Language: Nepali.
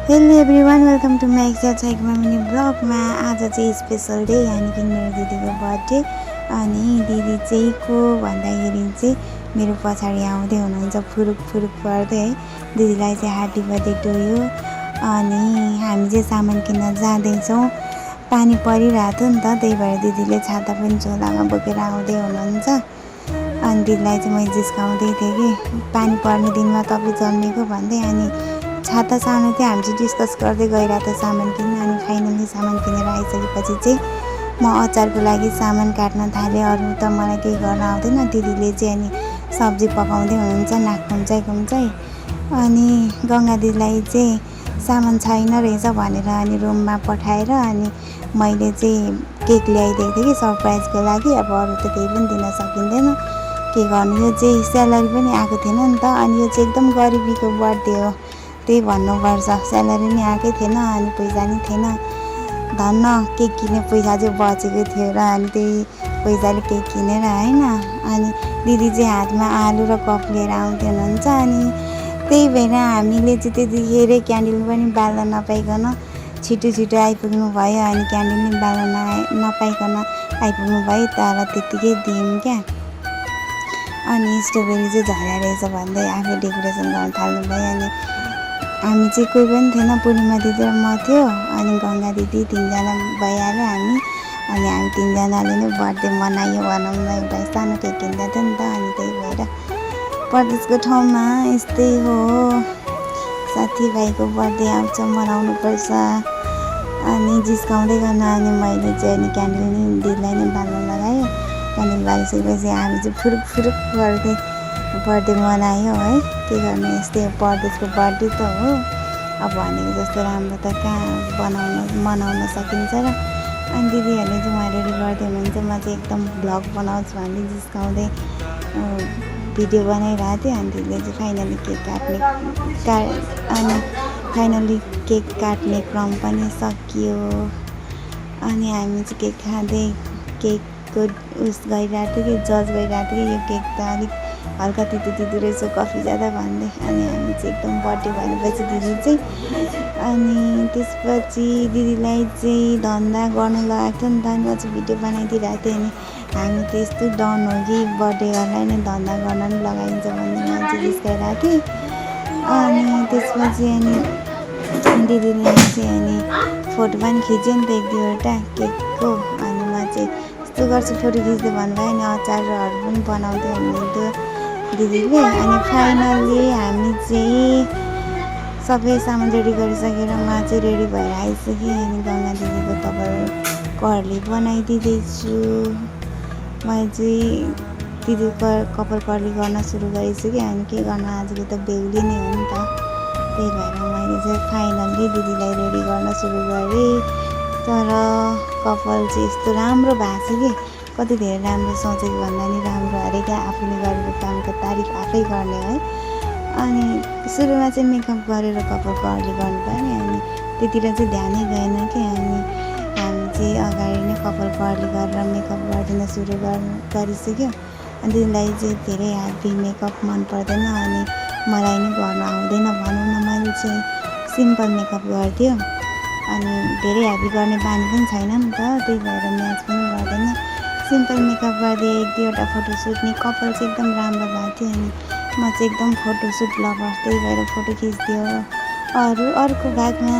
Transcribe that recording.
Hello everyone, welcome to my एक्सर्साइजमा मिनी ब्लगमा। आज चाहिँ स्पेसल डे, यानि कि मेरो दिदीको बर्थडे। अनि दिदी चाहिँ को भन्दाखेरि चाहिँ मेरो पछाडि आउँदै हुनुहुन्छ फुरुक फुरुक पर्दै है। दिदीलाई चाहिँ ह्याप्पी बर्थडे टु यु। अनि हामी चाहिँ सामान किन्न जाँदैछौँ। पानी परिरहेको थियो नि त, त्यही भएर दिदीले छाता पनि झोलामा बोकेर आउँदै हुनुहुन्छ। अनि दिदीलाई चाहिँ मैले जिस्काउँदै थिएँ कि पानी पर्ने दिनमा तपाईँ जन्मेको भन्दै। अनि छाता सानो थियो, हामी चाहिँ डिस्कस गर्दै गइरहेको थियो सामान किन्न। अनि फाइनली सामान किनेर आइसकेपछि चाहिँ म अचारको लागि सामान काट्न थालेँ। अरू त मलाई केही गर्न आउँदैन। दिदीले चाहिँ अनि सब्जी पकाउँदै हुनुहुन्छ नाक खुम्चाइ। अनि गङ्गा दिदीलाई चाहिँ सामान छैन रहेछ भनेर अनि रुममा पठाएर अनि मैले चाहिँ केक ल्याइदिएको थिएँ कि सरप्राइजको लागि। अब अरू त केही पनि दिन सकिँदैन, के गर्नु। यो चाहिँ स्यालेरी पनि आएको थिएन नि त। अनि यो चाहिँ एकदम गरिबीको बर्थडे हो, त्यही भन्नुपर्छ। स्यालेरी नि आएकै थिएन, अनि पैसा नि थिएन। धन्न केक किन्ने पैसा चाहिँ बचेको थियो र अनि त्यही पैसाले केक किनेर होइन। अनि दिदी चाहिँ हातमा आलु र कप लिएर आउँदै हुनुहुन्छ। अनि त्यही भएर हामीले चाहिँ त्यतिखेरै क्यान्डल पनि बाल्न नपाइकन छिटो आइपुग्नु भयो। अनि क्यान्डल पनि बाल्न नपाइकन आइपुग्नु भयो, तर त्यत्तिकै दियौँ क्या। अनि स्ट्रबेरी चाहिँ झर्या रहेछ भन्दै आफै डेकोरेसन गर्न थाल्नु भयो। अनि हामी चाहिँ कोही पनि थिएन, पूर्णिमा दिदी र म थियो, अनि गङ्गा दिदी, तिनजना भइहाल्यो हामी। अनि हामी तिनजनाले नै बर्थडे मनायो भनौँ न। एउटा सानो केक किन्दा थियो नि त, अनि त्यही भएर परदेशको ठाउँमा यस्तै हो, साथीभाइको बर्थडे आउँछ मनाउनुपर्छ। अनि जिस्काउँदै गर्न अनि मैले चाहिँ अनि क्यान्डल नि दिदीलाई नै बाल्न लगायो। क्यान्डल बालिसकेपछि हामी चाहिँ फुरुक गर्दै बर्थडे मनायो है। के गर्नु, यस्तै परदेशको बर्थडे त हो। अब भनेको जस्तो राम्रो त कहाँ मनाउन सकिन्छ र। अनि दिदीहरूले चाहिँ उहाँ रेडी गर्दै हुनुहुन्छ, म चाहिँ एकदम भ्लग बनाउँछु भन्दै जिस्काउँदै भिडियो बनाइरहेको थिएँ। अनि दिदीले चाहिँ फाइनली केक काट्ने क्रम पनि सकियो। अनि हामी चाहिँ केक खाँदै केकको गरिरहेको थियो कि जज गरिरहेको थियो कि यो केक त अलिक हल्का तितो रहेछ कफी ज्यादा भन्दै। अनि हामी चाहिँ एकदम बर्थडे भनेपछि दिदी चाहिँ अनि त्यसपछि दिदीलाई चाहिँ धन्दा गर्नु लगाएको थियो नि त। अनि म चाहिँ भिडियो बनाइदिइरहेको थिएँ। अनि हामी त यस्तो डन हो कि बर्थडेहरूलाई नै धन्दा गर्न नि लगाइन्छ भन्ने म चाहिँ जिस्काइरहेको थिएँ। अनि त्यसपछि अनि दिदीले चाहिँ अनि फोटो पनि खिच्यो नि त एक दुईवटा केकको। अनि म चाहिँ यस्तो गर्छु फोटो खिच्दै भन्नुभयो। अनि अचारहरू पनि बनाउँदै हुनुहुन्थ्यो दिदीले। अनि फाइनली हामी चाहिँ सबै सामान रेडी गरिसकेर म चाहिँ रेडी भएर आइसकेँ। अनि गङ्गा दिदीको कपाल बनाइदिँदैछु। मैले चाहिँ दिदीको कपाल कर्ली गर्न सुरु गरिसकेँ। अनि के गर्नु, आजको त बेहुली नै हो नि त, त्यही भएर मैले चाहिँ फाइनल्ली दिदीलाई रेडी गर्न सुरु गरेँ। तर कपाल चाहिँ यस्तो राम्रो भएको छ कि कति धेरै राम्रो, सोचेको भन्दा नि राम्रो अरे क्या। आफूले गरेको कामको तारिफ आफै गर्ने है। अनि सुरुमा चाहिँ मेकअप गरेर कपाल कर्ली गर्नुपर्यो नि, अनि त्यतिर चाहिँ ध्यानै गएन कि। अनि हामी चाहिँ अगाडि नै कपाल कर्ली गरेर मेकअप गरिदिन सुरु गरिसक्यो। अनि दिदीलाई चाहिँ धेरै हेभी मेकअप मन पर्दैन, अनि मलाई नै गर्न आउँदैन भनौँ न। मैले चाहिँ सिम्पल मेकअप गर्थ्यो, अनि धेरै हेभी गर्ने बानी पनि छैन नि त, त्यही भएर म्याच पनि गर्दैन। सिम्पल मेकअप गरिदिएँ, एक दुईवटा फोटोसुट नि। कपाल चाहिँ एकदम राम्रो भएको थियो। अनि म चाहिँ एकदम फोटोसुट लभर, त्यही भएर फोटो खिच्दियो। अर्को भागमा